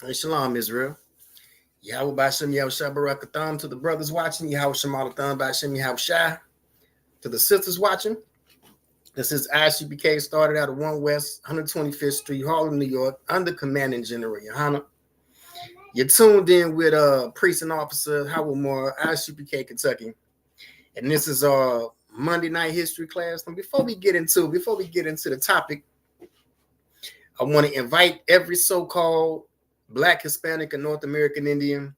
Hey, shalom, Israel. Yahweh Bashem Yahushua Barakatham to the brothers watching. Yahweh Shemalatham Bashem Yahushua to the sisters watching. This is ISUPK, started out of 1 West 125th Street, Harlem, New York, under Commanding General Yohana. You're tuned in with Priest and Officer Howard Moore, ISUPK, Kentucky. And this is our Monday night history class. And before we get into the topic, I want to invite every so-called Black, Hispanic, and North American Indian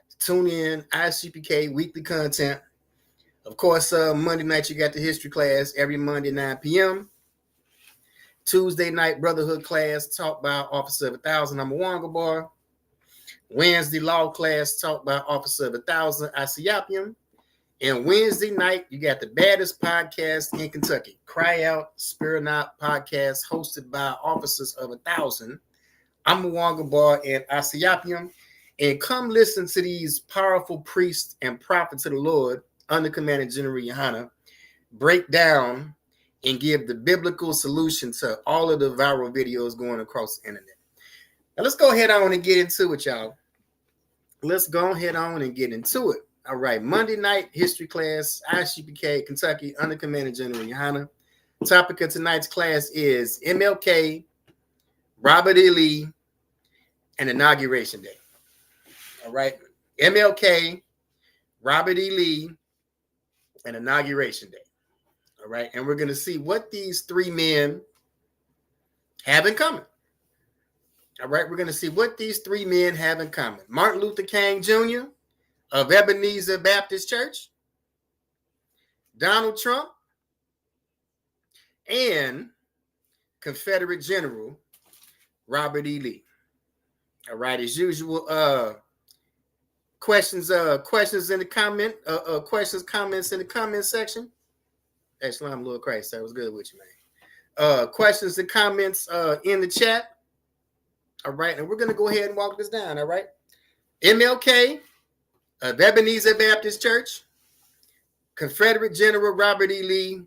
to tune in ISUPK weekly content. Of course, Monday night you got the history class every Monday 9 p.m. Tuesday night brotherhood class taught by Officer of 1,000 Amawanga Bar. Wednesday law class taught by Officer of 1,000 ISUPK. And Wednesday night you got the baddest podcast in Kentucky, Cry Out Spirit Out podcast, hosted by Officers of 1,000 Amawanga Bar and ISUPK. And come listen to these powerful priests and prophets of the Lord under Commanding General Yohana break down and give the biblical solution to all of the viral videos going across the internet. Now let's go ahead on and get into it, y'all. Let's go ahead on and get into it. All right, Monday night history class, ISUPK, Kentucky, under Commanding General Yohana. Topic of tonight's class is MLK, Robert E. Lee, and Inauguration Day. All right, MLK, Robert E. Lee, and Inauguration Day. All right, and we're going to see what these three men have in common. All right, we're going to see what these three men have in common. Martin Luther King Jr. of Ebenezer Baptist Church, Donald Trump, and Confederate General Robert E. Lee. All right, as usual, questions in the comments in the comment section. Actually, I'm a little crazy. That was good with you, man. Questions and comments in the chat. All right, and we're gonna go ahead and walk this down. All right, MLK of Ebenezer Baptist Church, Confederate General Robert E. Lee,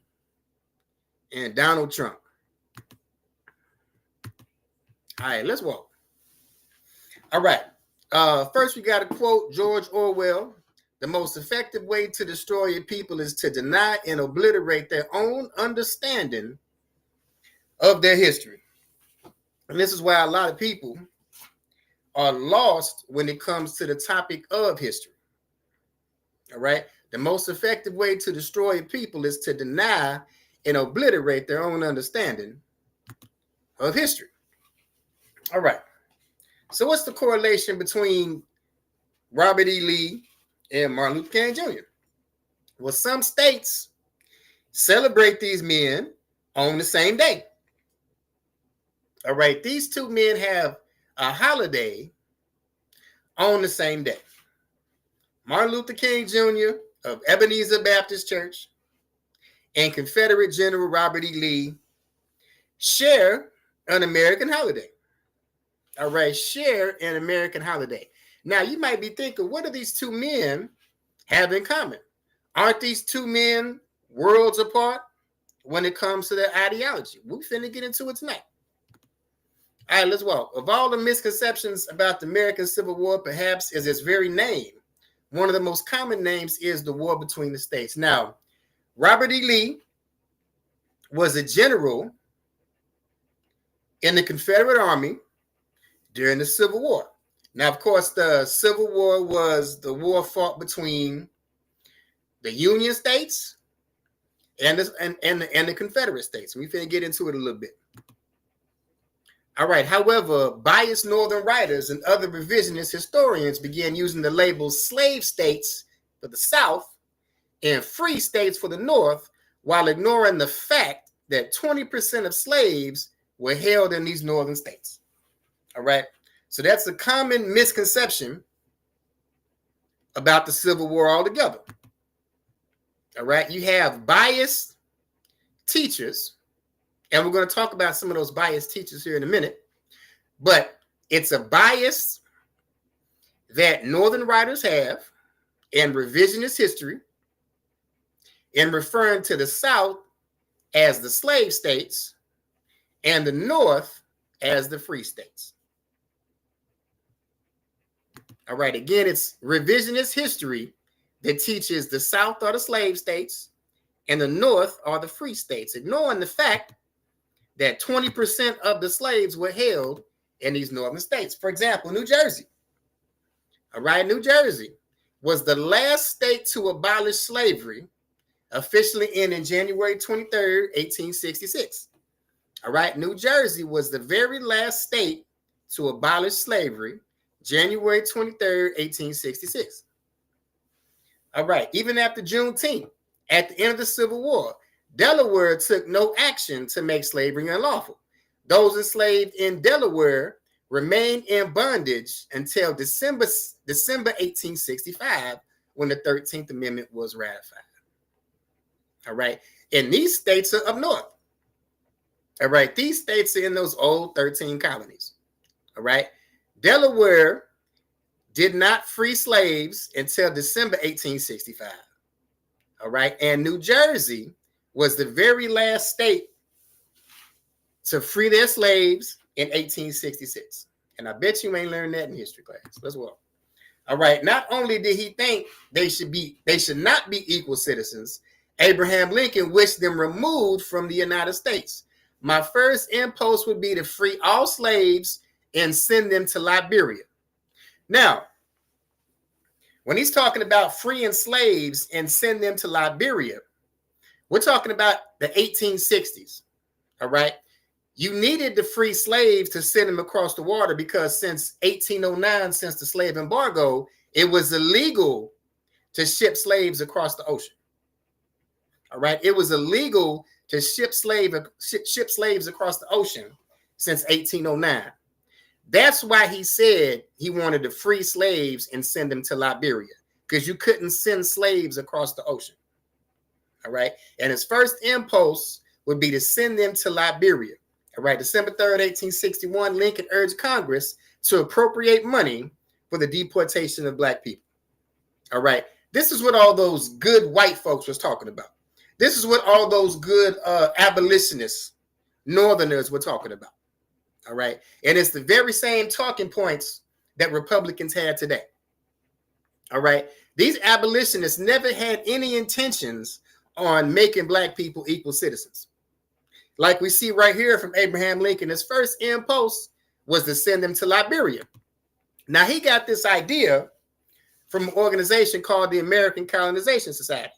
and Donald Trump. All right, let's walk. All right. First, we got to quote George Orwell. The most effective way to destroy a people is to deny and obliterate their own understanding of their history. And this is why a lot of people are lost when it comes to the topic of history. All right. The most effective way to destroy a people is to deny and obliterate their own understanding of history. All right. So what's the correlation between Robert E. Lee and Martin Luther King Jr.? Well, some states celebrate these men on the same day. All right, these two men have a holiday on the same day. Martin Luther King Jr. of Ebenezer Baptist Church and Confederate General Robert E. Lee share an American holiday. All right, share an American holiday. Now, you might be thinking, what do these two men have in common? Aren't these two men worlds apart when it comes to their ideology? We're finna get into it tonight. All right, let's walk. Of all the misconceptions about the American Civil War, perhaps is its very name. One of the most common names is the war between the states. Now, Robert E. Lee was a general in the Confederate Army during the Civil War. Now, of course, the Civil War was the war fought between the Union states and the Confederate states. We're going to get into it a little bit. All right. However, biased Northern writers and other revisionist historians began using the labels slave states for the South and free states for the North, while ignoring the fact that 20% of slaves were held in these northern states. All right. So that's a common misconception about the Civil War altogether. All right. You have biased teachers, and we're going to talk about some of those biased teachers here in a minute. But it's a bias that Northern writers have in revisionist history in referring to the South as the slave states and the North as the free states. All right, again, it's revisionist history that teaches the South are the slave states and the North are the free states, ignoring the fact that 20% of the slaves were held in these northern states. For example, New Jersey. All right, New Jersey was the last state to abolish slavery, officially ending January 23rd, 1866. All right, New Jersey was the very last state to abolish slavery, January 23rd, 1866. All right, even after Juneteenth, at the end of the Civil War, Delaware took no action to make slavery unlawful. Those enslaved in Delaware remained in bondage until December 1865, when the 13th Amendment was ratified. All right, and these states are up north. All right, these states are in those old 13 colonies. All right, Delaware did not free slaves until December 1865. All right, and New Jersey was the very last state to free their slaves in 1866. And I bet you ain't learned that in history class. Let's walk. All right, not only did he think they should not be equal citizens, Abraham Lincoln wished them removed from the United States. My first impulse would be to free all slaves and send them to Liberia. Now, when he's talking about freeing slaves and send them to Liberia, we're talking about the 1860s. All right. You needed to free slaves to send them across the water because since 1809, since the slave embargo, it was illegal to ship slaves across the ocean. All right. It was illegal to ship slaves across the ocean since 1809. That's why he said he wanted to free slaves and send them to Liberia, because you couldn't send slaves across the ocean. All right. And his first impulse would be to send them to Liberia. All right. December 3rd, 1861, Lincoln urged Congress to appropriate money for the deportation of Black people. All right. This is what all those good white folks was talking about. This is what all those good abolitionists, Northerners were talking about. All right. And it's the very same talking points that Republicans had today. All right. These abolitionists never had any intentions on making Black people equal citizens. Like we see right here from Abraham Lincoln, his first impulse was to send them to Liberia. Now, he got this idea from an organization called the American Colonization Society.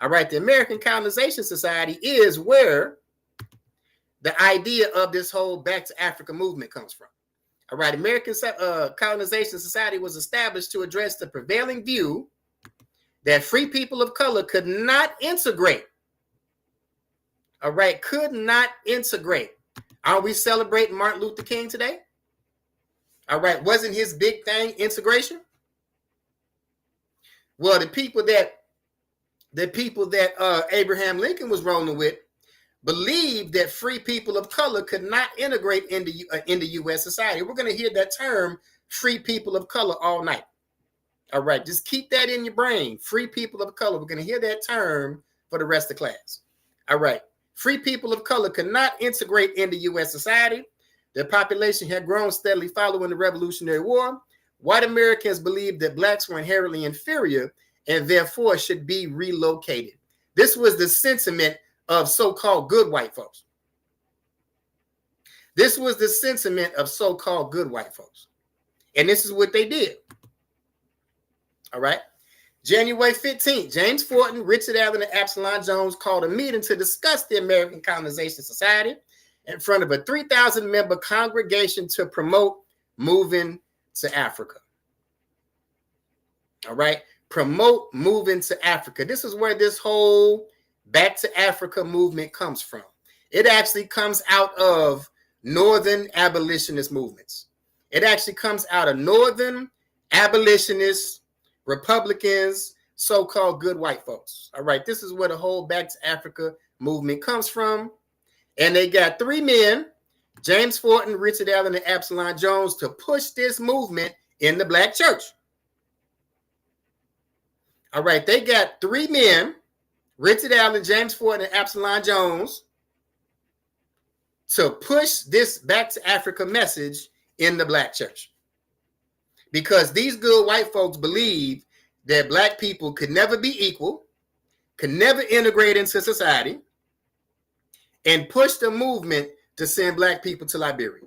All right. The American Colonization Society is where the idea of this whole Back to Africa movement comes from. All right, American Colonization Society was established to address the prevailing view that free people of color could not integrate. All right, could not integrate. Are we celebrating Martin Luther King today? All right, wasn't his big thing integration? Well, the people that Abraham Lincoln was rolling with believed that free people of color could not integrate into U.S. society. We're going to hear that term, free people of color, all night. All right, just keep that in your brain. Free people of color. We're going to hear that term for the rest of the class. All right, free people of color could not integrate into U.S. society. Their population had grown steadily following the Revolutionary War. White Americans believed that Blacks were inherently inferior and therefore should be relocated. This was the sentiment of so-called good white folks. This was the sentiment of so-called good white folks. And this is what they did. All right. January 15th, James Forten, Richard Allen, and Absalom Jones called a meeting to discuss the American Colonization Society in front of a 3,000-member congregation to promote moving to Africa. All right. Promote moving to Africa. This is where this whole Back to Africa movement comes from. It actually comes out of Northern abolitionist movements. It actually comes out of Northern abolitionists, Republicans, so-called good white folks. All right, this is where the whole Back to Africa movement comes from. And they got three men, James Forten, Richard Allen, and Absalom Jones, to push this movement in the Black church. All right, they got three men, Richard Allen, James Forten, and Absalom Jones, to push this Back to Africa message in the Black church. because these good white folks believe that black people could never be equal, could never integrate into society, and push the movement to send black people to Liberia.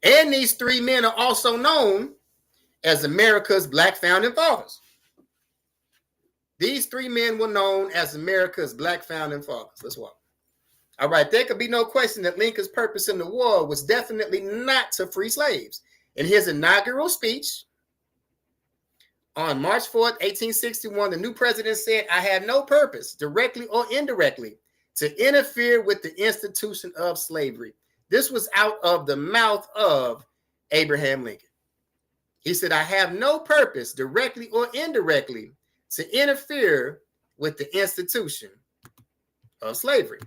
And these three men are also known as America's black founding fathers. These three men were known as America's black founding fathers. Let's walk. All right, there could be no question that Lincoln's purpose in the war was definitely not to free slaves. In his inaugural speech on March 4th, 1861, the new president said, "I have no purpose, directly or indirectly, to interfere with the institution of slavery." This was out of the mouth of Abraham Lincoln. He said, "I have no purpose, directly or indirectly, to interfere with the institution of slavery."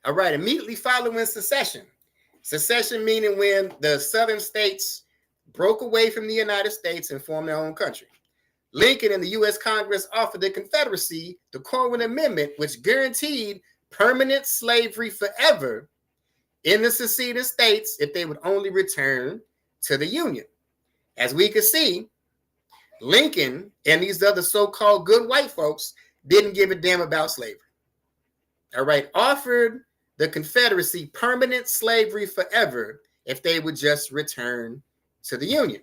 All right, immediately following secession. Secession meaning when the southern states broke away from the United States and formed their own country. Lincoln and the U.S. Congress offered the Confederacy the Corwin Amendment, which guaranteed permanent slavery forever in the seceded states if they would only return to the Union. As we could see, Lincoln and these other so-called good white folks didn't give a damn about slavery. All right, offered the Confederacy permanent slavery forever if they would just return to the Union.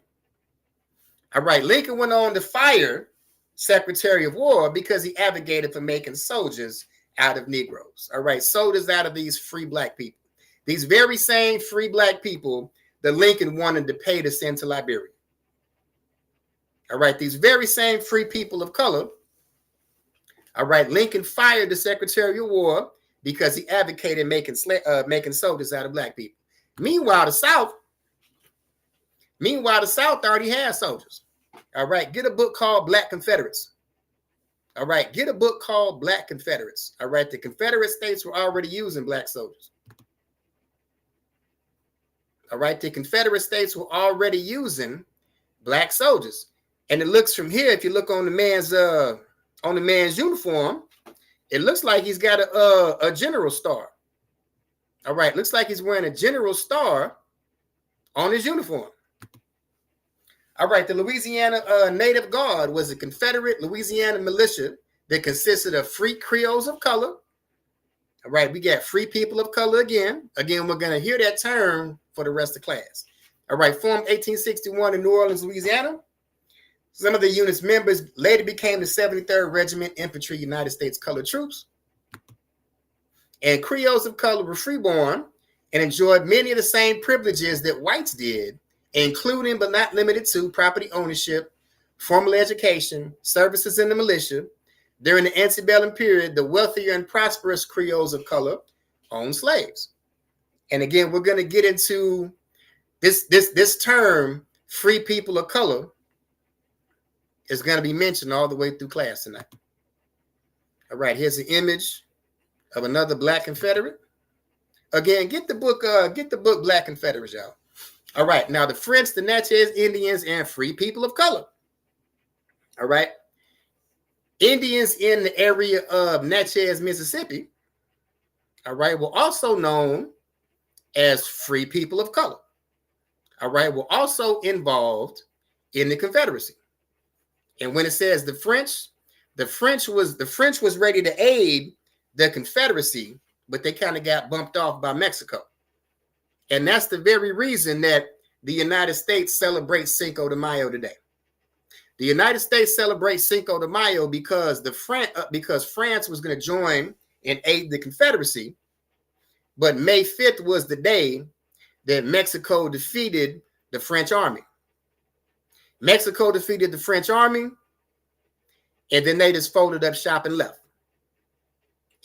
All right, Lincoln went on to fire Secretary of War because he advocated for making soldiers out of Negroes. All right, soldiers out of these free black people. These very same free black people that Lincoln wanted to pay to send to Liberia. All right, these very same free people of color. All right, Lincoln fired the Secretary of War because he advocated making soldiers out of black people. Meanwhile, the South already had soldiers. All right, get a book called Black Confederates. All right, get a book called Black Confederates. All right, the Confederate states were already using black soldiers. All right, the Confederate states were already using black soldiers. And it looks from here, if you look on the man's uniform, it looks like he's got a general star. All right, looks like he's wearing a general star on his uniform. All right, the Louisiana Native Guard was a Confederate Louisiana militia that consisted of free Creoles of color. All right, we got free people of color again. Again, we're going to hear that term for the rest of the class. All right, formed 1861 in New Orleans, Louisiana. Some of the unit's members later became the 73rd Regiment Infantry United States Colored Troops. And Creoles of color were freeborn and enjoyed many of the same privileges that whites did, including but not limited to property ownership, formal education, services in the militia. During the antebellum period, the wealthier and prosperous Creoles of color owned slaves. And again, we're going to get into this term, free people of color, is going to be mentioned all the way through class tonight. All right, here's an image of another black Confederate. Again, get the book Black Confederates, y'all. All right, now the French, the Natchez Indians, and free people of color. All right. Indians in the area of Natchez, Mississippi, all right, were also known as free people of color. All right, were also involved in the Confederacy. And when it says the French was ready to aid the Confederacy, but they kind of got bumped off by Mexico. And that's the very reason that the United States celebrates Cinco de Mayo today. The United States celebrates Cinco de Mayo because France was going to join and aid the Confederacy. But May 5th was the day that Mexico defeated the French army. Mexico defeated the French army, and then they just folded up shop and left.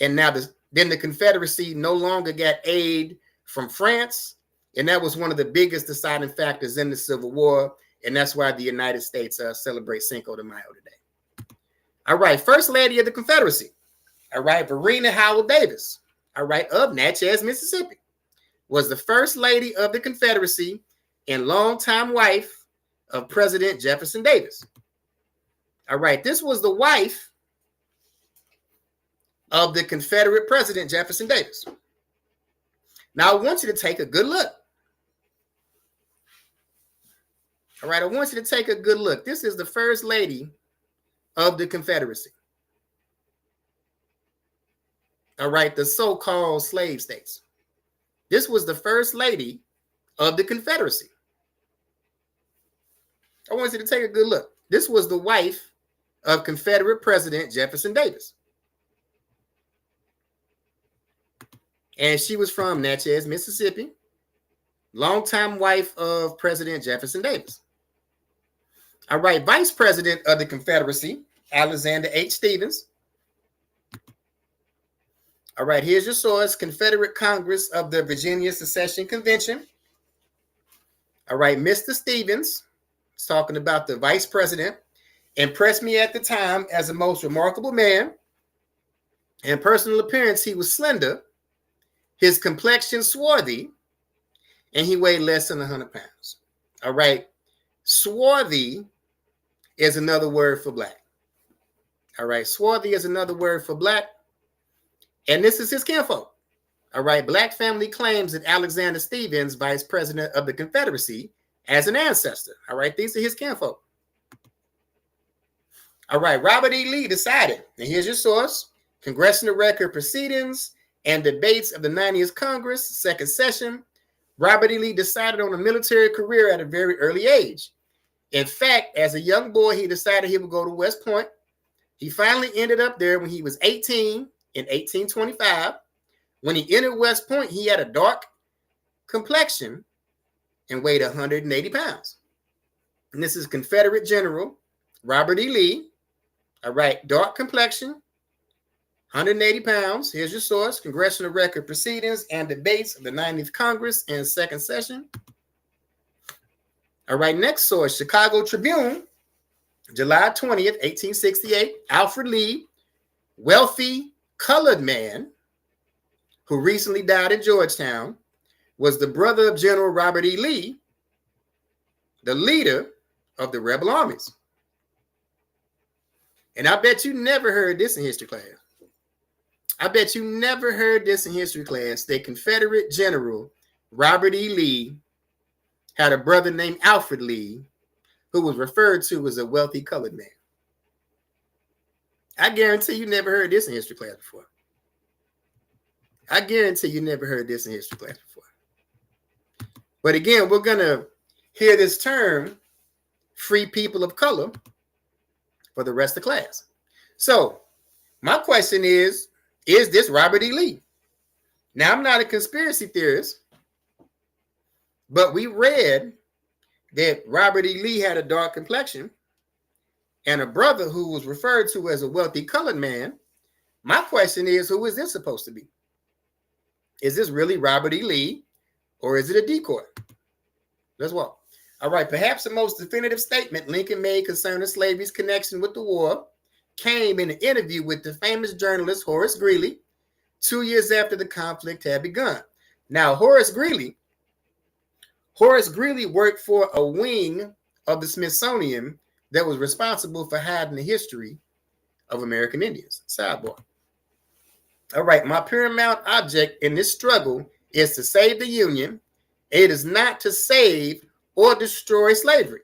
And now then the Confederacy no longer got aid from France, and that was one of the biggest deciding factors in the Civil War, and that's why the United States celebrates Cinco de Mayo today. All right, First Lady of the Confederacy, all right, Verena Howell Davis, all right, of Natchez, Mississippi, was the First Lady of the Confederacy and longtime wife of President Jefferson Davis. All right, this was the wife of the Confederate President Jefferson Davis. Now, I want you to take a good look. All right, I want you to take a good look. This is the first lady of the Confederacy. All right, the so-called slave states. This was the first lady of the Confederacy. I want you to take a good look. This was the wife of Confederate President Jefferson Davis. And she was from Natchez, Mississippi. Longtime wife of President Jefferson Davis. All right, Vice President of the Confederacy, Alexander H. Stephens. All right, here's your source, Confederate Congress of the Virginia Secession Convention. All right, Mr. Stephens is talking about the vice president. Impressed me at the time as a most remarkable man. In personal appearance, he was slender, his complexion swarthy, and he weighed less than 100 pounds. All right, swarthy is another word for black. All right, swarthy is another word for black. And this is his kinfolk. All right, Black family claims that Alexander Stephens, vice president of the Confederacy, as an ancestor. All right, these are his kinfolk. All right, Robert E. Lee decided, and here's your source, Congressional Record Proceedings and Debates of the 90th Congress, second session. Robert E. Lee decided on a military career at a very early age. In fact, as a young boy, he decided he would go to West Point. He finally ended up there when he was 18 in 1825. When he entered West Point, he had a dark complexion and weighed 180 pounds. And this is Confederate General Robert E. Lee. All right, dark complexion, 180 pounds. Here's your source, Congressional Record Proceedings and Debates of the 90th Congress and second session. All right, next source, Chicago Tribune, July 20th, 1868. Alfred Lee, wealthy colored man who recently died in Georgetown, was the brother of General Robert E. Lee, the leader of the rebel armies. And I bet you never heard this in history class. I bet you never heard this in history class, that Confederate General Robert E. Lee had a brother named Alfred Lee, who was referred to as a wealthy colored man. I guarantee you never heard this in history class before. I guarantee you never heard this in history class before. But again, we're going to hear this term, free people of color, for the rest of the class. So my question is this Robert E. Lee? Now, I'm not a conspiracy theorist, but we read that Robert E. Lee had a dark complexion and a brother who was referred to as a wealthy colored man. My question is, who is this supposed to be? Is this really Robert E. Lee, or is it a decoy? Let's walk. All right, perhaps the most definitive statement Lincoln made concerning slavery's connection with the war came in an interview with the famous journalist Horace Greeley 2 years after the conflict had begun. Now, Horace Greeley worked for a wing of the Smithsonian that was responsible for hiding the history of American Indians. Sidebar. All right, my paramount object in this struggle is to save the Union. It is not to save or destroy slavery.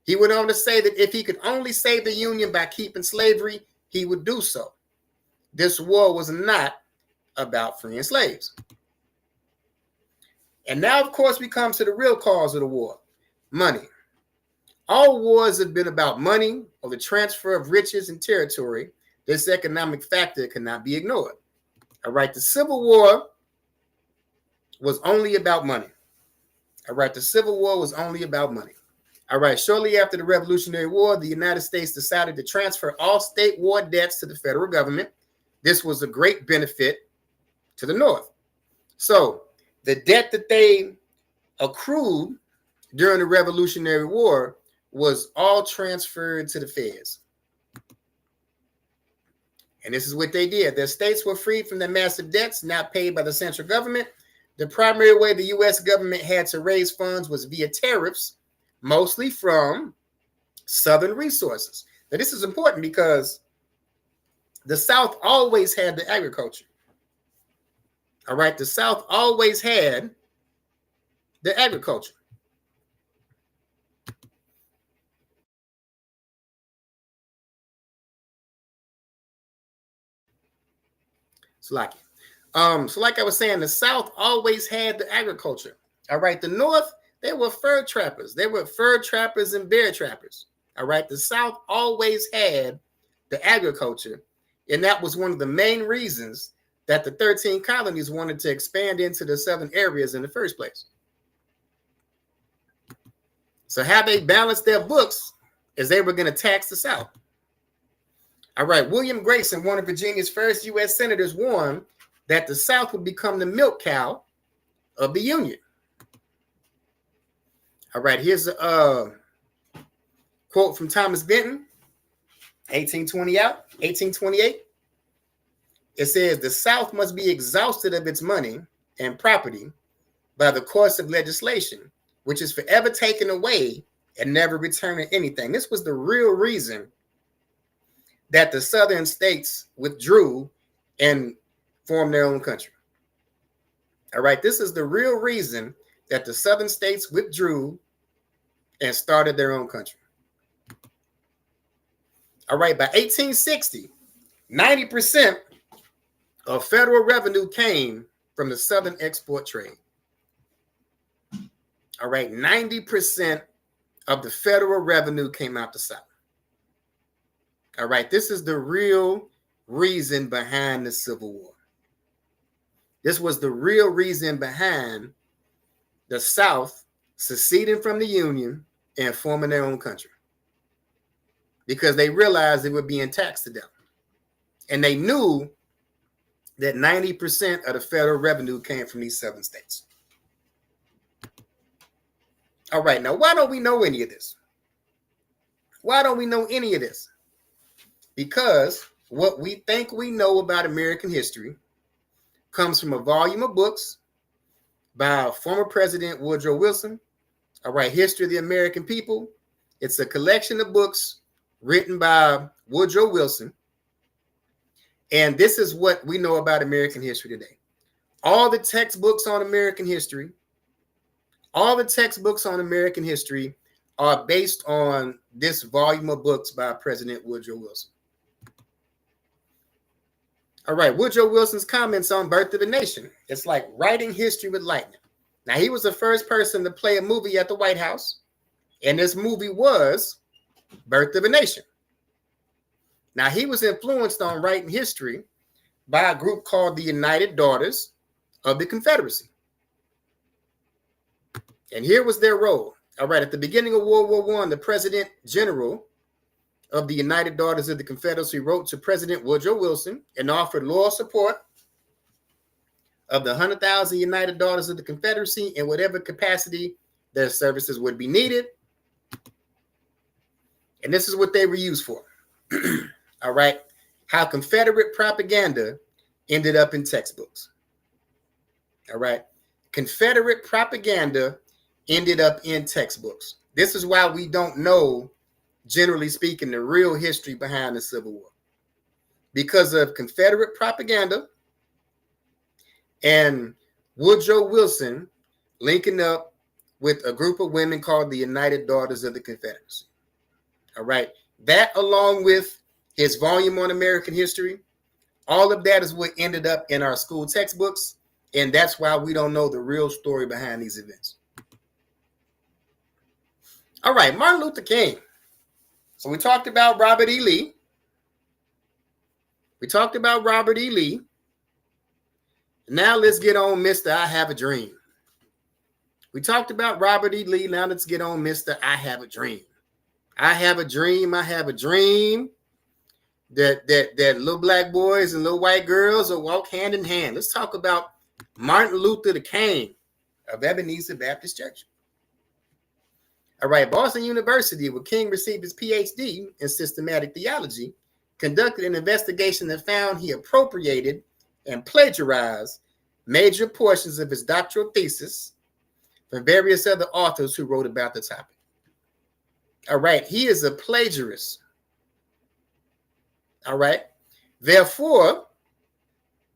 He went on to say that if he could only save the Union by keeping slavery, he would do so. This war was not about freeing slaves. And now, of course, we come to the real cause of the war, money. All wars have been about money or the transfer of riches and territory. This economic factor cannot be ignored. All right, the Civil War was only about money. All right, the Civil War was only about money. All right, shortly after the Revolutionary War, the United States decided to transfer all state war debts to the federal government. This was a great benefit to the North. So the debt that they accrued during the Revolutionary War was all transferred to the feds. And this is what they did. Their states were freed from their massive debts not paid by the central government. The primary way the U.S. government had to raise funds was via tariffs, mostly from Southern resources. Now, this is important because the South always had the agriculture. All right, the South always had the agriculture. So like I was saying, the South always had the agriculture. All right. The North, they were fur trappers. They were fur trappers and bear trappers. All right. The South always had the agriculture. And that was one of the main reasons that the 13 colonies wanted to expand into the southern areas in the first place. So how they balanced their books is they were going to tax the South. All right. William Grayson, one of Virginia's first U.S. senators, warned that the South would become the milk cow of the Union. All right, here's a quote from Thomas Benton, 1828. It says, the South must be exhausted of its money and property by the course of legislation, which is forever taken away and never returning anything. This was the real reason that the Southern states withdrew and form their own country. All right, this is the real reason that the Southern states withdrew and started their own country. All right, by 1860, 90% of federal revenue came from the Southern export trade. All right, 90% of the federal revenue came out the South. All right, this is the real reason behind the Civil War. This was the real reason behind the South seceding from the Union and forming their own country. Because they realized they were being taxed to death. And they knew that 90% of the federal revenue came from these southern states. All right, now why don't we know any of this? Why don't we know any of this? Because what we think we know about American history comes from a volume of books by former President Woodrow Wilson. All right, History of the American People. It's a collection of books written by Woodrow Wilson. And this is what we know about American history today. All the textbooks on American history, are based on this volume of books by President Woodrow Wilson. All right, Woodrow Wilson's comments on Birth of a Nation. It's like writing history with lightning. Now, he was the first person to play a movie at the White House, and this movie was Birth of a Nation. Now, he was influenced on writing history by a group called the United Daughters of the Confederacy. And here was their role. All right, at the beginning of World War I, the President General of the United Daughters of the Confederacy wrote to President Woodrow Wilson and offered loyal support of the 100,000 United Daughters of the Confederacy in whatever capacity their services would be needed. And this is what they were used for. All right, how Confederate propaganda ended up in textbooks. All right, Confederate propaganda ended up in textbooks. This is why we don't know, generally speaking, the real history behind the Civil War. Because of Confederate propaganda and Woodrow Wilson linking up with a group of women called the United Daughters of the Confederacy. All right. That, along with his volume on American history, all of that is what ended up in our school textbooks. And that's why we don't know the real story behind these events. All right, Martin Luther King. So we talked about Robert E. Lee. Now let's get on Mr. I Have a Dream. We talked about Robert E. Lee. Now let's get on Mr. I Have a Dream. I have a dream that little black boys and little white girls will walk hand in hand. Let's talk about Martin Luther the King of Ebenezer Baptist Church. All right, Boston University, where King received his PhD in systematic theology, conducted an investigation that found he appropriated and plagiarized major portions of his doctoral thesis from various other authors who wrote about the topic. All right, he is a plagiarist. All right, therefore,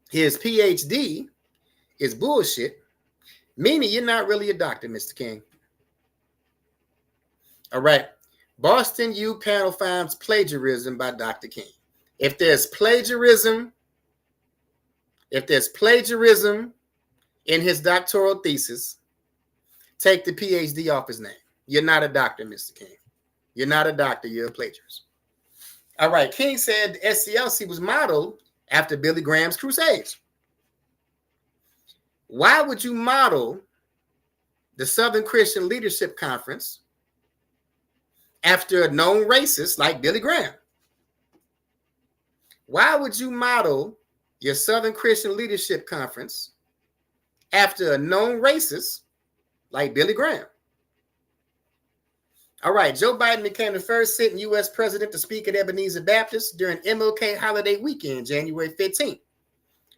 his PhD is bullshit, meaning you're not really a doctor, Mr. King. All right, Boston U panel finds plagiarism by Dr. King. If there's plagiarism if there's plagiarism in his doctoral thesis, take the PhD off his name. You're not a doctor, Mr. King. You're not a doctor. You're a plagiarist. All right. King said the SCLC was modeled after Billy Graham's Crusades. Why would you model the Southern Christian Leadership Conference after a known racist like Billy Graham? Why would you model your Southern Christian Leadership Conference after a known racist like Billy Graham? All right, Joe Biden became the first sitting U.S. president to speak at Ebenezer Baptist during MLK holiday weekend, January 15th.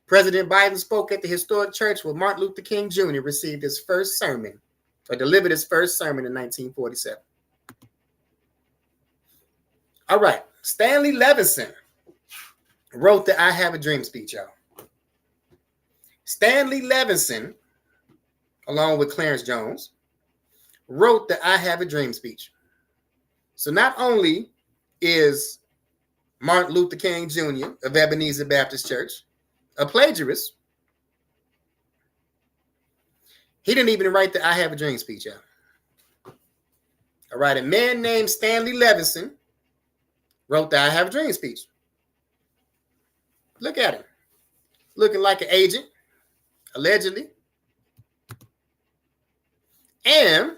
President Biden spoke at the historic church where Martin Luther King Jr. received his first sermon, or delivered his first sermon in 1947. All right, Stanley Levinson wrote the I Have a Dream speech, y'all. Stanley Levinson, along with Clarence Jones, wrote the I Have a Dream speech. So not only is Martin Luther King Jr. of Ebenezer Baptist Church a plagiarist, he didn't even write the I Have a Dream speech out. All right, a man named Stanley Levinson wrote the I Have a Dream speech. Look at him. Looking like an agent, allegedly. And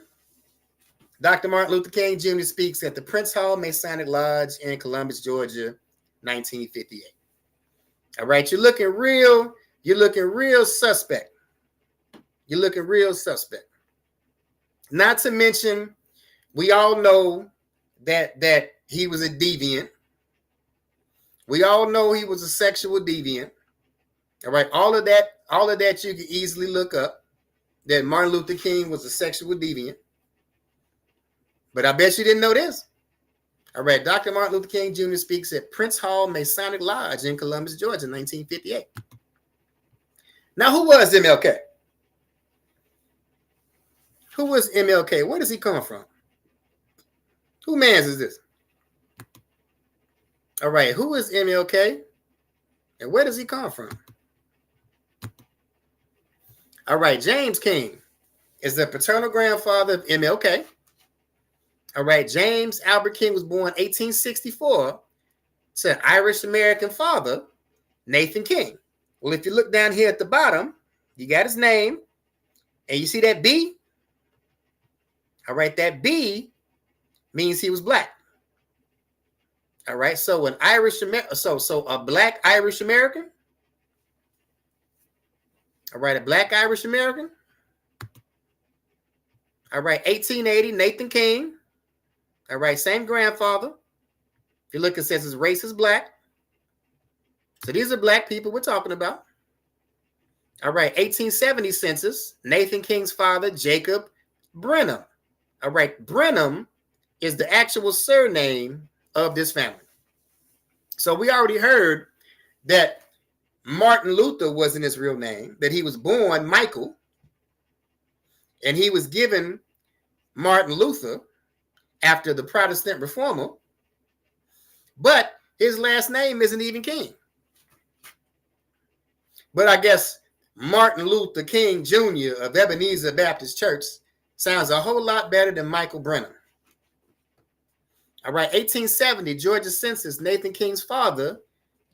Dr. Martin Luther King Jr. speaks at the Prince Hall Masonic Lodge in Columbus, Georgia, 1958. All right, you're looking real suspect. You're looking real suspect. Not to mention, we all know that he was a deviant. We all know he was a sexual deviant. All right, all of that you can easily look up, that Martin Luther King was a sexual deviant. But I bet you didn't know this. All right, Dr. Martin Luther King Jr. speaks at Prince Hall Masonic Lodge in Columbus, Georgia, 1958. Now, who was MLK? Who was MLK? Where does he come from? Who mans is this? All right, who is MLK? And where does he come from? All right, James King is the paternal grandfather of MLK. All right, James Albert King was born 1864 to an Irish-American father, Nathan King. Well, if you look down here at the bottom, you got his name, and you see that B? All right, that B means he was black. All right, so a black Irish American. All right, a black Irish American. All right, 1880, Nathan King. All right, same grandfather. If you look, it says his race is black. So these are black people we're talking about. All right, 1870 census, Nathan King's father, Jacob Brenham. All right, Brenham is the actual surname of this family. So we already heard that Martin Luther wasn't his real name, that he was born Michael, and he was given Martin Luther after the Protestant reformer, but his last name isn't even King. But I guess Martin Luther King Jr. of Ebenezer Baptist Church sounds a whole lot better than Michael Brenham. All right, 1870, Georgia census, Nathan King's father,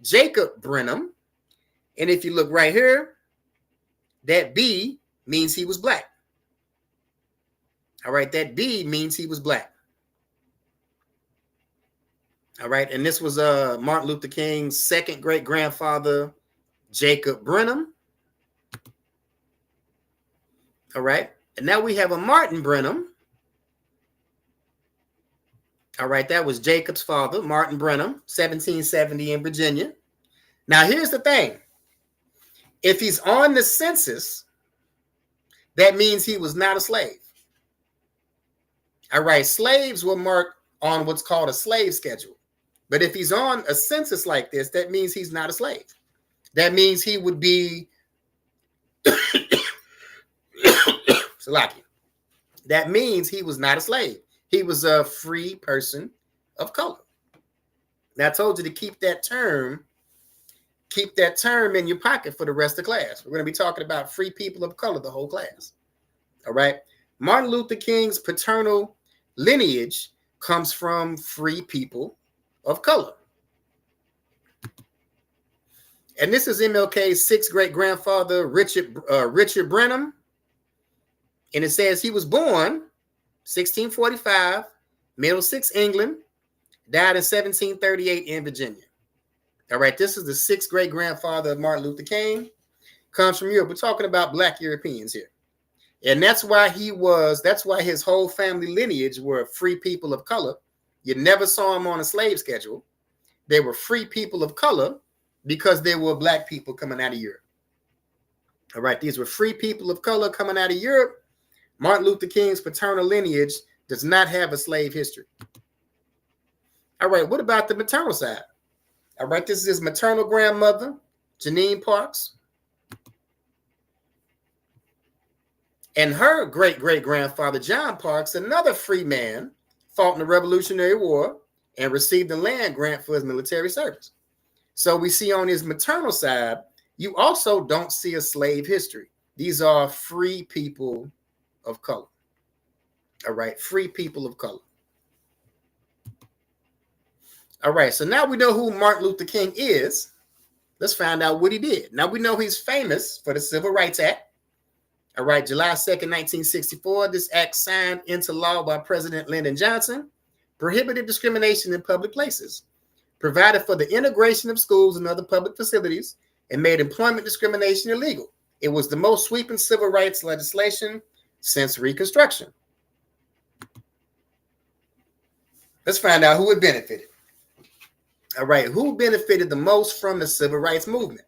Jacob Brenham. And if you look right here, that B means he was black. All right, that B means he was black. All right, and this was Martin Luther King's second great-grandfather, Jacob Brenham. All right, and now we have a Martin Brenham. All right, that was Jacob's father, Martin Brenham, 1770 in Virginia. Now, here's the thing. If he's on the census, that means he was not a slave. All right, slaves were marked on what's called a slave schedule. But if he's on a census like this, that means he's not a slave. That means he would be Salaki. That means he was not a slave. He was a free person of color. Now, I told you to keep that term keep that term in your pocket for the rest of the class. We're going to be talking about free people of color the whole class. All right. Martin Luther King's paternal lineage comes from free people of color. And this is MLK's sixth great grandfather, Richard Brenham. And it says he was born 1645, Middlesex, England, died in 1738 in Virginia. All right, this is the sixth great grandfather of Martin Luther King. Comes from Europe. We're talking about Black Europeans here. And that's why his whole family lineage were free people of color. You never saw him on a slave schedule. They were free people of color because they were Black people coming out of Europe. All right, these were free people of color coming out of Europe. Martin Luther King's paternal lineage does not have a slave history. All right, what about the maternal side? All right, this is his maternal grandmother, Janine Parks. And her great-great-grandfather, John Parks, another free man, fought in the Revolutionary War and received a land grant for his military service. So we see on his maternal side, you also don't see a slave history. These are free people of color. All right, free people of color. All right, so now we know who Martin Luther King is. Let's find out what he did. Now we know he's famous for the Civil Rights Act. All right, July 2nd, 1964, this act signed into law by President Lyndon Johnson prohibited discrimination in public places, provided for the integration of schools and other public facilities, and made employment discrimination illegal. It was the most sweeping civil rights legislation since Reconstruction. Let's find out who it benefited. All right, who benefited the most from the civil rights movement?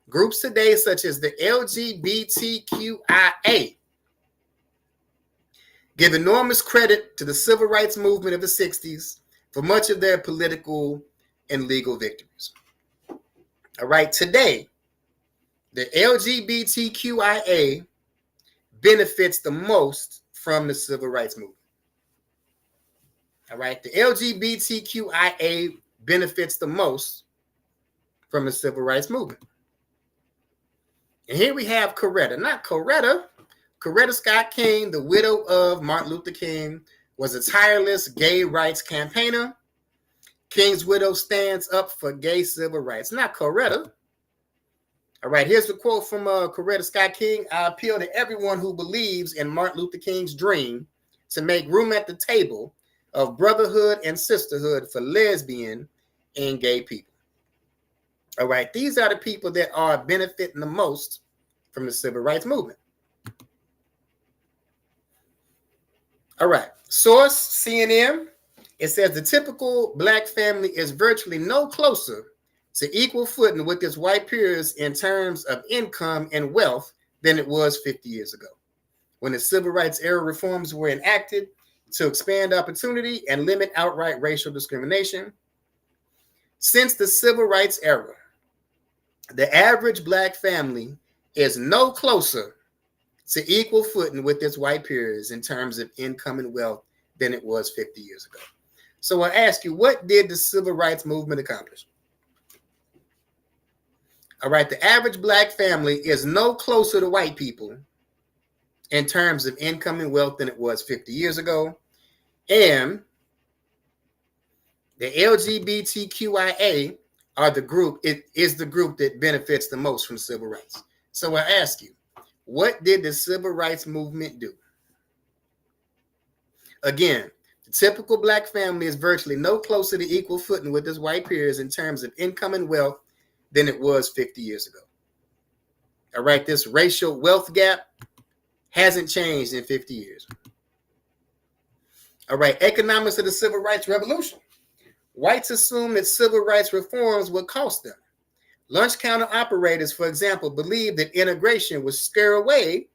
Groups today such as the LGBTQIA give enormous credit to the civil rights movement of the 60s for much of their political and legal victories. All right, today, the LGBTQIA benefits the most from the civil rights movement. All right, the LGBTQIA benefits the most from the civil rights movement. And here we have Coretta Scott King, the widow of Martin Luther King, was a tireless gay rights campaigner. King's widow stands up for gay civil rights. Not Coretta. All right, here's the quote from Coretta Scott King. I appeal to everyone who believes in Martin Luther King's dream to make room at the table of brotherhood and sisterhood for lesbian and gay people. All right, these are the people that are benefiting the most from the civil rights movement. All right, source CNN. It says the typical Black family is virtually no closer to equal footing with its white peers in terms of income and wealth than it was 50 years ago, when the civil rights era reforms were enacted to expand opportunity and limit outright racial discrimination. Since the civil rights era, the average Black family is no closer to equal footing with its white peers in terms of income and wealth than it was 50 years ago. So I ask you, what did the civil rights movement accomplish? All right, the average Black family is no closer to white people in terms of income and wealth than it was 50 years ago. And the LGBTQIA is the group that benefits the most from civil rights. So I ask you, what did the civil rights movement do? Again, the typical Black family is virtually no closer to equal footing with its white peers in terms of income and wealth than it was 50 years ago. All right, this racial wealth gap hasn't changed in 50 years. All right, economics of the civil rights revolution. Whites assumed that civil rights reforms would cost them. Lunch counter operators, for example, believed that integration would scare away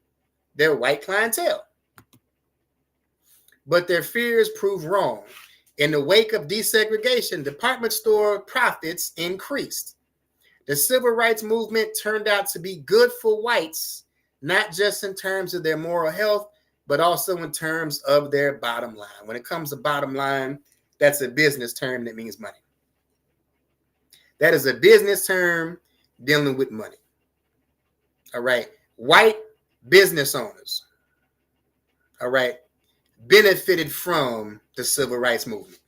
their white clientele. But their fears proved wrong. In the wake of desegregation, department store profits increased. The civil rights movement turned out to be good for whites, not just in terms of their moral health, but also in terms of their bottom line. When it comes to bottom line, that's a business term that means money. That is a business term dealing with money. All right. White business owners, all right, benefited from the civil rights movement.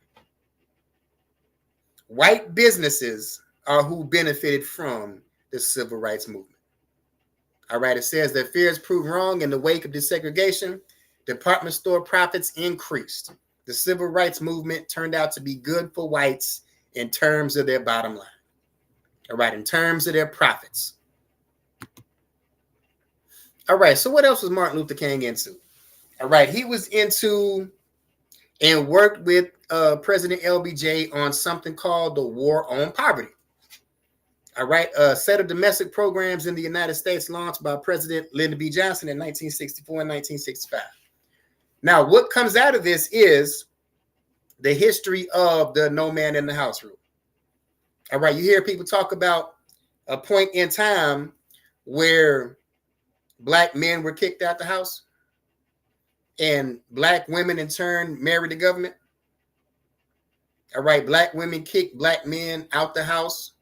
White businesses are who benefited from the civil rights movement. All right. It says that fears proved wrong in the wake of desegregation. Department store profits increased. The civil rights movement turned out to be good for whites in terms of their bottom line. All right, in terms of their profits. All right, so what else was Martin Luther King into? All right, he was into and worked with President LBJ on something called the War on Poverty. All right, a set of domestic programs in the United States launched by President Lyndon B. Johnson in 1964 and 1965. Now, what comes out of this is the history of the no man in the house rule. All right, you hear people talk about a point in time where black men were kicked out the house and black women in turn married the government. All right, black women kicked black men out the house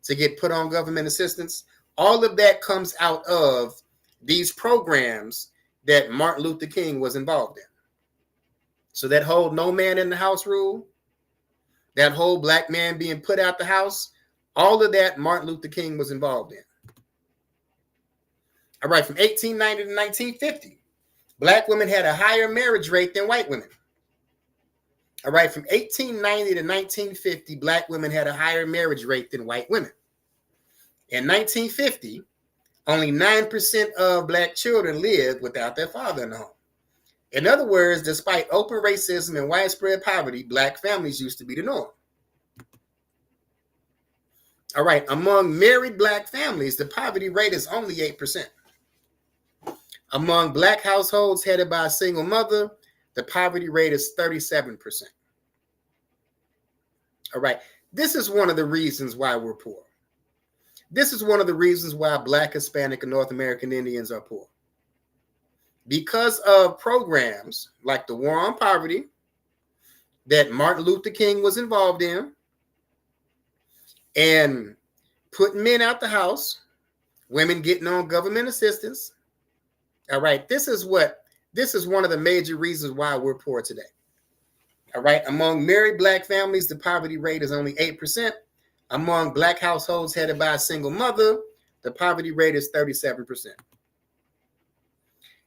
to get put on government assistance. All of that comes out of these programs that Martin Luther King was involved in. So that whole no man in the house rule, that whole black man being put out the house, all of that Martin Luther King was involved in. All right, from 1890 to 1950, black women had a higher marriage rate than white women. All right, from 1890 to 1950, black women had a higher marriage rate than white women. In 1950, only 9% of black children lived without their father in the home. In other words, despite open racism and widespread poverty, black families used to be the norm. All right, among married black families, the poverty rate is only 8%. Among black households headed by a single mother, the poverty rate is 37%. All right, this is one of the reasons why we're poor. This is one of the reasons why Black, Hispanic, and North American Indians are poor. Because of programs like the War on Poverty that Martin Luther King was involved in, and putting men out the house, women getting on government assistance. All right, this is one of the major reasons why we're poor today. All right, among married black families, the poverty rate is only 8%. Among black households headed by a single mother, the poverty rate is 37%.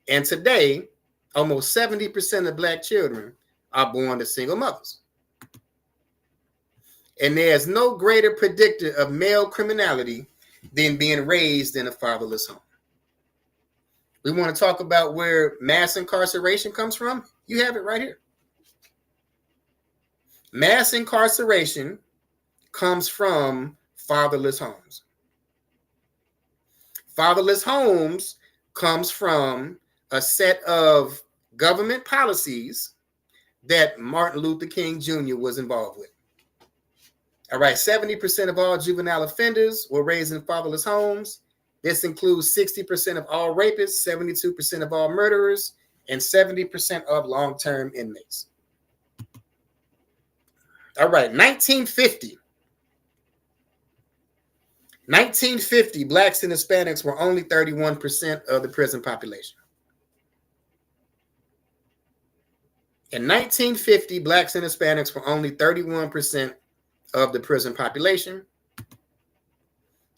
And today, almost 70% of black children are born to single mothers. And there's no greater predictor of male criminality than being raised in a fatherless home. We want to talk about where mass incarceration comes from. You have it right here. Mass incarceration comes from fatherless homes. Fatherless homes comes from a set of government policies that Martin Luther King Jr. was involved with. All right, 70% of all juvenile offenders were raised in fatherless homes. This includes 60% of all rapists, 72% of all murderers, and 70% of long-term inmates. All right, 1950, blacks and Hispanics were only 31% of the prison population. In 1950, blacks and Hispanics were only 31% of the prison population.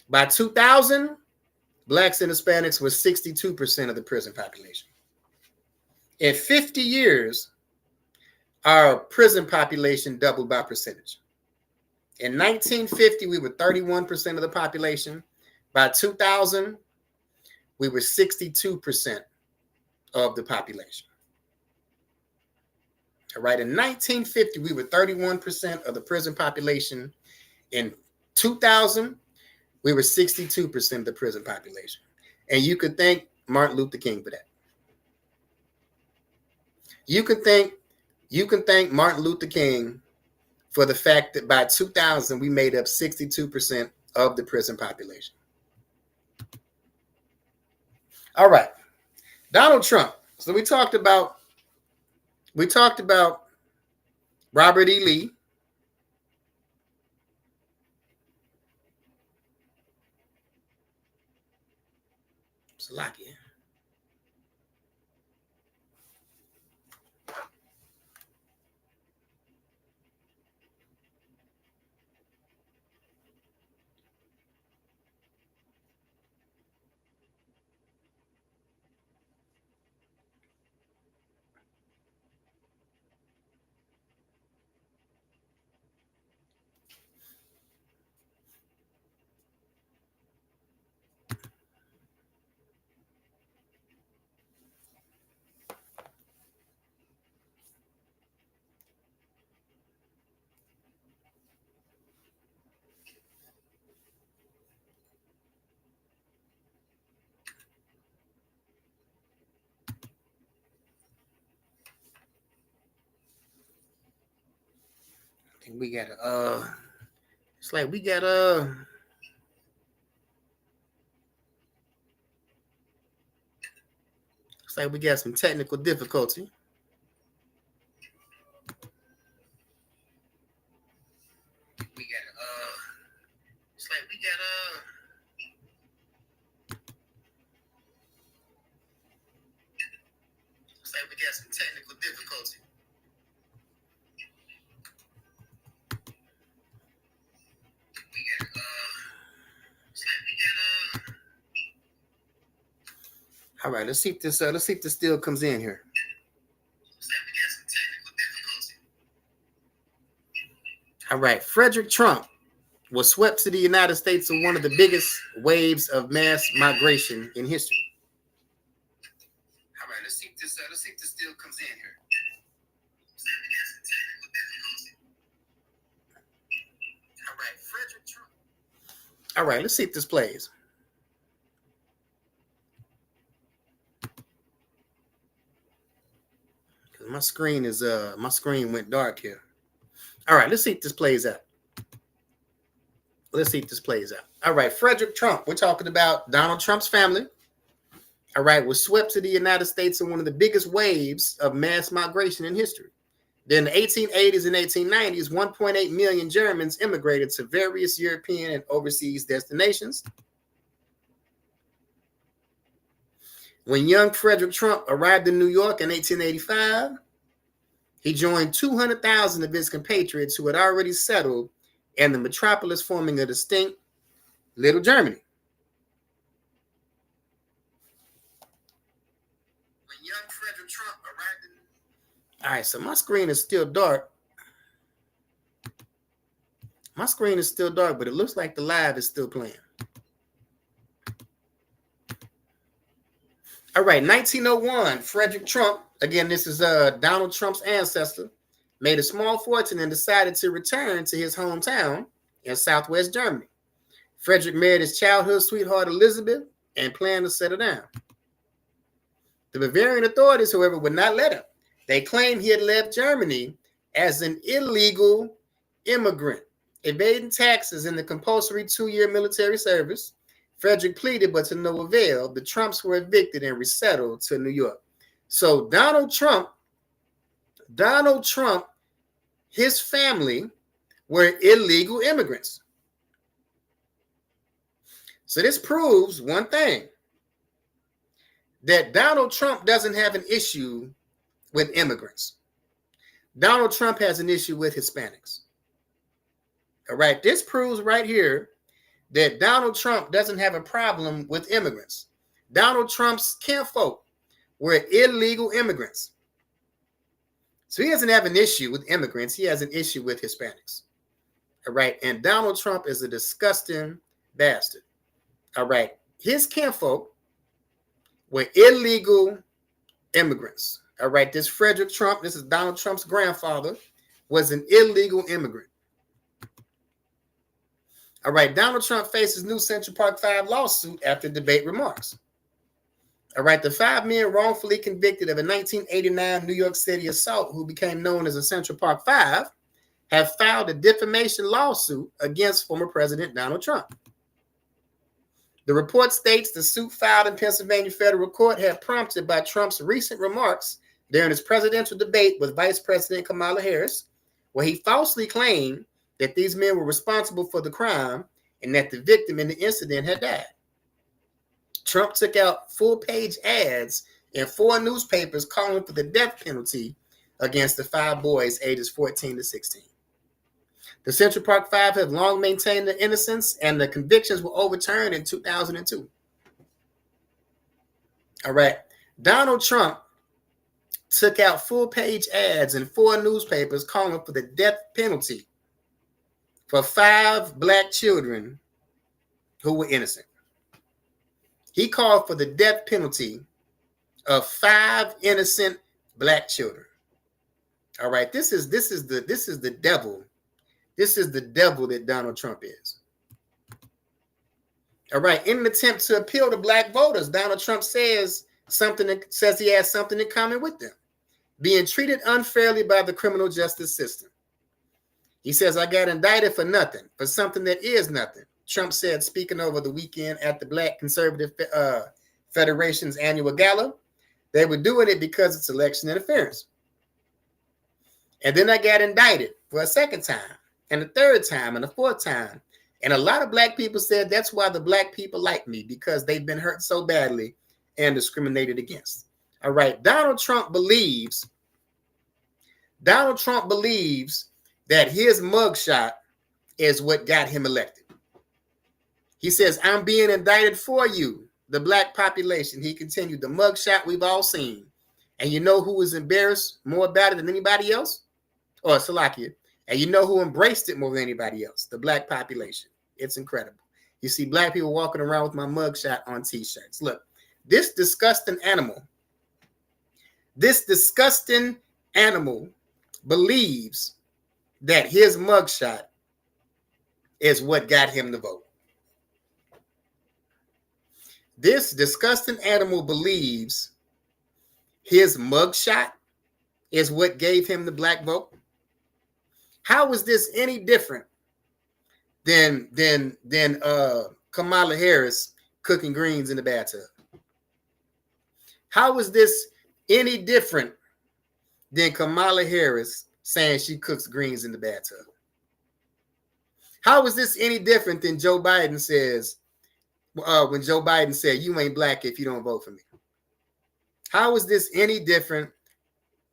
By 2000, blacks and Hispanics were 62% of the prison population. In 50 years, our prison population doubled by percentage. In 1950, we were 31% of the population. By 2000, we were 62% of the population. All right, in 1950, we were 31% of the prison population. In 2000, we were 62% of the prison population. And you could thank Martin Luther King for that. You can thank Martin Luther King for the fact that by 2000, we made up 62% of the prison population. All right, Donald Trump. So we talked about Robert E. Lee. Slocky. I think we got it's like we got it's like we got some technical difficulty. We got it's like we got it's like we got some technical difficulty. We got it's like we got all right, let's see if this still comes in here. It's like we got some technical difficulty. All right, Frederick Trump was swept to the United States in one of the biggest waves of mass migration in history. All right, let's see if this still comes in here. All right, Frederick Trump. All right, let's see if this plays. My screen went dark here. All right, let's see if this plays out. All right, Frederick Trump. We're talking about Donald Trump's family. All right, was swept to the United States in one of the biggest waves of mass migration in history. Then in the 1880s and 1890s, 1.8 million Germans immigrated to various European and overseas destinations. When young Frederick Trump arrived in New York in 1885, he joined 200,000 of his compatriots who had already settled in the metropolis, forming a distinct Little Germany. When young Frederick Trump arrived in... All right, so my screen is still dark. But it looks like the live is still playing. All right, 1901, Frederick Trump, again, this is Donald Trump's ancestor, made a small fortune and decided to return to his hometown in southwest Germany. Frederick married his childhood sweetheart, Elizabeth, and planned to settle down. The Bavarian authorities, however, would not let him. They claimed he had left Germany as an illegal immigrant, evading taxes in the compulsory 2-year military service. Frederick pleaded, but to no avail. The Trumps were evicted and resettled to New York. So Donald Trump, his family were illegal immigrants. So this proves one thing, that Donald Trump doesn't have an issue with immigrants. Donald Trump has an issue with Hispanics. All right, this proves right here that Donald Trump doesn't have a problem with immigrants. Donald Trump's kinfolk were illegal immigrants. So he doesn't have an issue with immigrants. He has an issue with Hispanics. All right, and Donald Trump is a disgusting bastard. All right, his kinfolk were illegal immigrants. All right, this Frederick Trump, this is Donald Trump's grandfather, was an illegal immigrant. All right, Donald Trump faces new Central Park 5 lawsuit after debate remarks. All right, the 5 men wrongfully convicted of a 1989 New York City assault, who became known as the Central Park 5, have filed a defamation lawsuit against former President Donald Trump. The report states the suit filed in Pennsylvania federal court had prompted by Trump's recent remarks during his presidential debate with Vice President Kamala Harris, where he falsely claimed that these men were responsible for the crime and that the victim in the incident had died. Trump took out full-page ads in 4 newspapers calling for the death penalty against the 5 boys ages 14 to 16. The Central Park Five have long maintained their innocence, and the convictions were overturned in 2002. All right. Donald Trump took out full-page ads in 4 newspapers calling for the death penalty for 5 black children who were innocent. He called for the death penalty of 5 innocent black children. All right, this is the devil. This is the devil that Donald Trump is. All right, in an attempt to appeal to black voters, Donald Trump says he has something in common with them, being treated unfairly by the criminal justice system. He says, I got indicted for nothing, for something that is nothing. Trump said, speaking over the weekend at the Black Conservative Federation's annual gala, they were doing it because it's election interference. And then I got indicted for a second time, and a third time, and a fourth time. And a lot of black people said that's why the black people like me, because they've been hurt so badly and discriminated against. All right. Donald Trump believes that his mugshot is what got him elected. He says, I'm being indicted for you, the black population. He continued, the mugshot we've all seen. And you know who was embarrassed more about it than anybody else? Or Salakia. And you know who embraced it more than anybody else? The black population. It's incredible. You see black people walking around with my mugshot on t-shirts. Look, this disgusting animal believes that his mugshot is what got him the vote. This disgusting animal believes his mugshot is what gave him the black vote. How is this any different than Kamala Harris cooking greens in the bathtub? How is this any different than Kamala Harris saying she cooks greens in the bathtub? How is this any different than Joe Biden says when Joe Biden said, you ain't black if you don't vote for me? How is this any different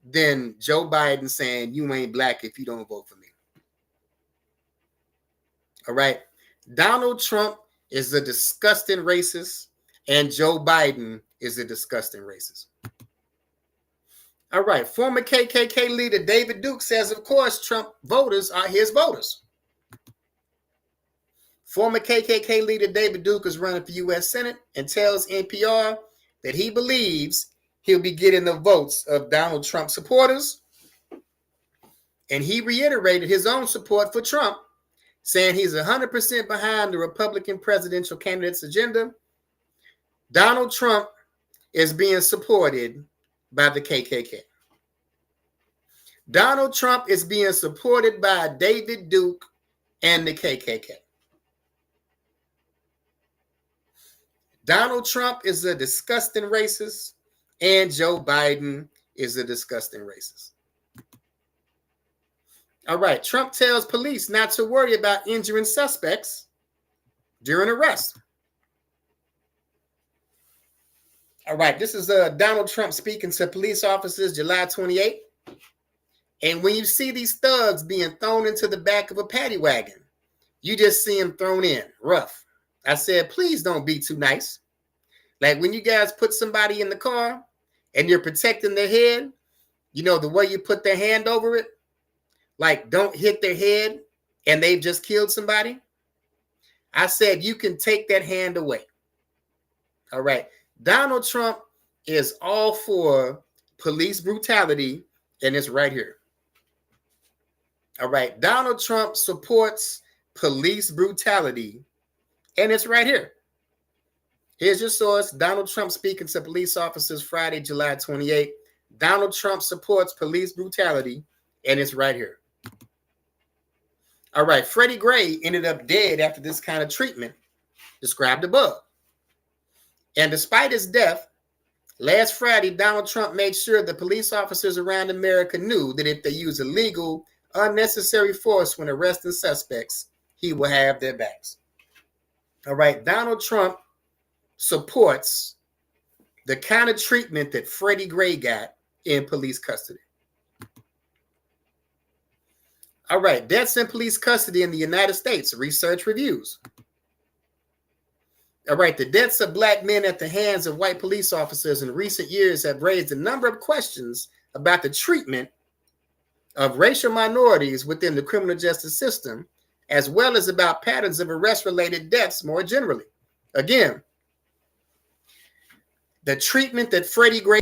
than Joe Biden saying you ain't black if you don't vote for me? All right. Donald Trump is a disgusting racist, and Joe Biden is a disgusting racist. All right. Former KKK leader David Duke says, of course, Trump voters are his voters. Former KKK leader David Duke is running for U.S. Senate and tells NPR that he believes he'll be getting the votes of Donald Trump supporters. And he reiterated his own support for Trump, saying he's 100% behind the Republican presidential candidate's agenda. Donald Trump is being supported by the KKK. Donald Trump is being supported by David Duke and the KKK. Donald Trump is a disgusting racist, and Joe Biden is a disgusting racist. All right. Trump tells police not to worry about injuring suspects during arrest. All right. This is Donald Trump speaking to police officers July 28th. And when you see these thugs being thrown into the back of a paddy wagon, you just see them thrown in rough. I said, please don't be too nice. Like when you guys put somebody in the car and you're protecting their head, you know, the way you put their hand over it, like don't hit their head and they've just killed somebody. I said, you can take that hand away. All right. Donald Trump is all for police brutality, and it's right here. All right. Donald Trump supports police brutality, and it's right here. Here's your source. Donald Trump speaking to police officers Friday, July 28th. Donald Trump supports police brutality, and it's right here. All right. Freddie Gray ended up dead after this kind of treatment described above. And despite his death, last Friday, Donald Trump made sure the police officers around America knew that if they use illegal, unnecessary force when arresting suspects, he will have their backs. All right. Donald Trump supports the kind of treatment that Freddie Gray got in police custody. All right, deaths in police custody in the United States, research reviews. All right, the deaths of Black men at the hands of white police officers in recent years have raised a number of questions about the treatment of racial minorities within the criminal justice system, as well as about patterns of arrest-related deaths more generally. Again, the treatment that Freddie Gray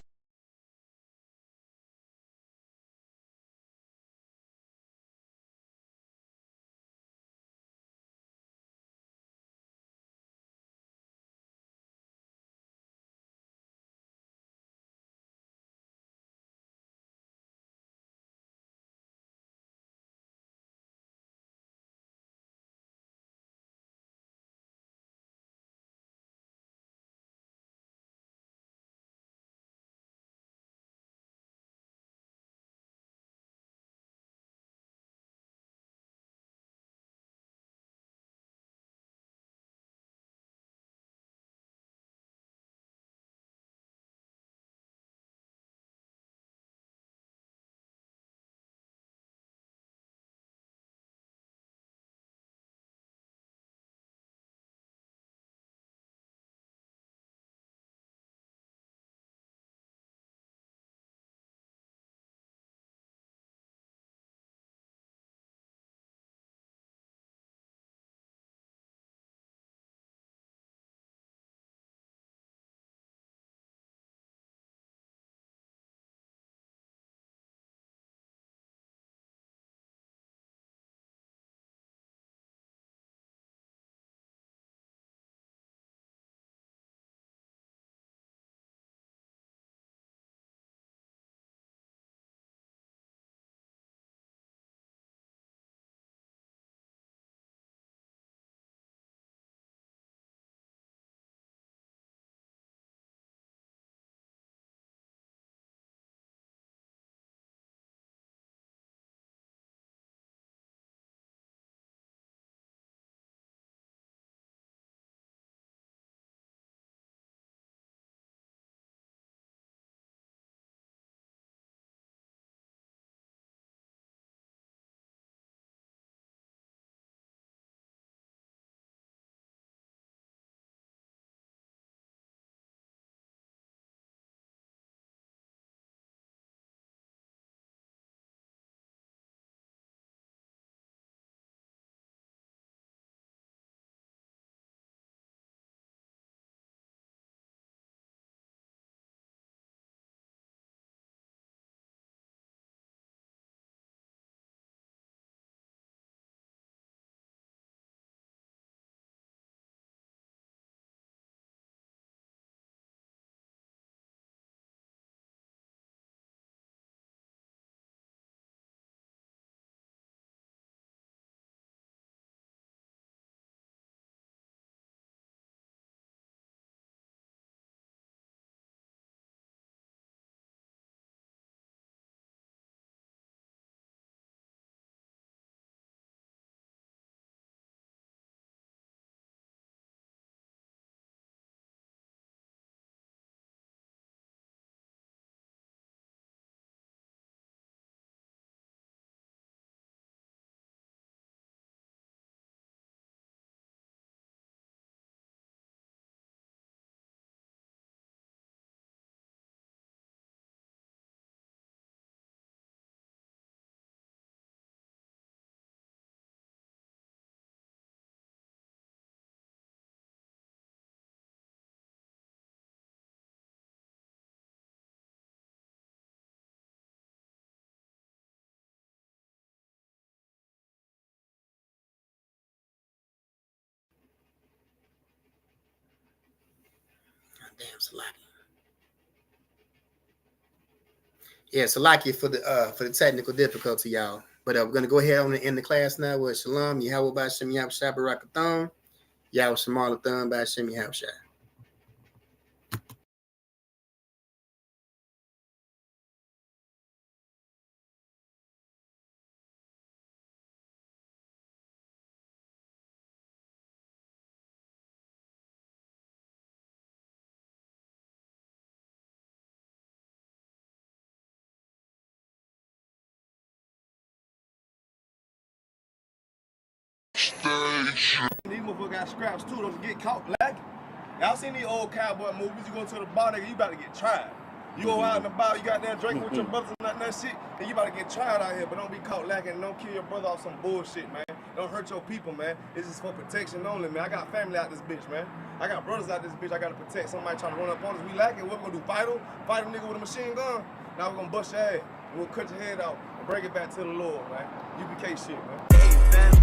damn Salaki. Yeah, Salaki for the technical difficulty, y'all. But we're gonna go ahead on and end the class now with Shalom, Yahweh Bashem Yahweh Shabbarakathon, Yahweh Shemalathon Bashem Yahweh Shah. These motherfuckers got scraps too, don't get caught lacking. Y'all seen these old cowboy movies, you go to the bar, nigga, you about to get tried. You go out in the bar, you got there drinking with your brothers and that shit, and you about to get tried out here, but don't be caught lacking and don't kill your brother off some bullshit, man. Don't hurt your people, man. This is for protection only, man. I got family out this bitch, man. I got brothers out this bitch I gotta protect. Somebody trying to run up on us, we lacking. What we gonna do, fight him? Fight a nigga with a machine gun? Now we're gonna bust your ass, and we'll cut your head out and bring it back to the Lord, man. UPK shit, man. Hey, man.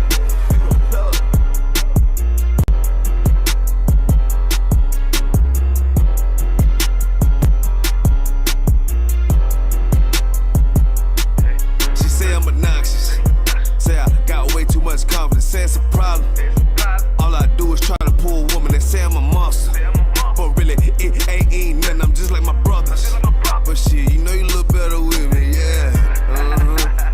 Confidence, say it's a problem. All I do is try to pull a woman and say I'm a monster. But really, it ain't nothing, I'm just like my brothers. But shit, you know you look better with me, yeah.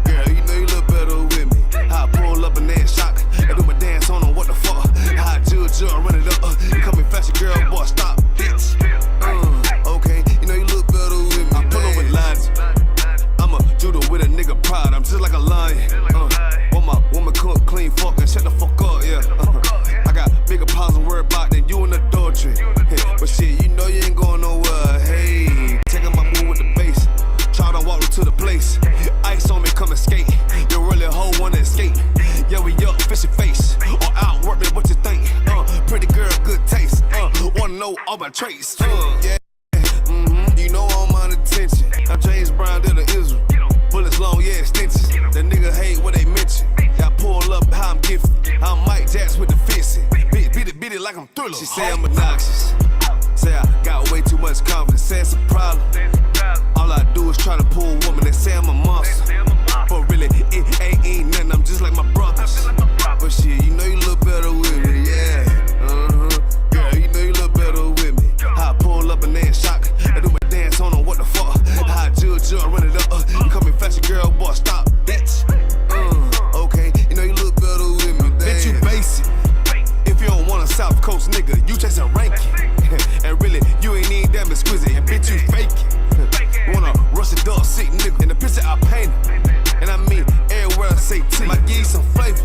Girl, you know you look better with me. How I pull up and then shock. I do my dance on them, what the fuck? How I judge, run it up. You call me fashion girl, boy, stop, bitch. Okay, you know you look better with me. I pull up with lines. I'm a judo with a nigga pride, I'm just like a lion. My woman cook, clean, fuck, and shut the fuck up, yeah. I got bigger problems to worry about than you in adultery. But shit, you know you ain't going nowhere. Hey, taking my move with the bass. Try to walk to the place. Ice on me, come and skate. You really a hoe wanna escape. Yeah, we up, fishy face. Or outwork me, what you think? Pretty girl, good taste. Wanna know all my traits. Yeah, you know I'm on attention. I'm James Brown, to the Israel. Bullets long, yeah, extensions. The nigga hate what they mention. I pull up how I'm gifted. I'm Mike Jacks with the fisting. Beat it like I'm Thriller. She say I'm obnoxious. Say I got way too much confidence. Say it's a problem. All I do is try to pull a woman and say I'm a monster. But really, it ain't nothing. I'm just like my brothers. But shit, you know you look better with me, yeah. Girl, you know you look better with me. How I pull up and then shock. I do my dance on them, what the fuck? How I judge, run it up. You call me fashion girl, boy, stop, bitch. Okay, you know you look better with me, damn. Bitch, you basic. If you don't want a South Coast nigga, you chasing ranking. And really, you ain't even damn exquisite. And bitch, you faking. Wanna rush a dog sick nigga. In the picture I painted. And I mean, everywhere I say T. Might give you some flavor.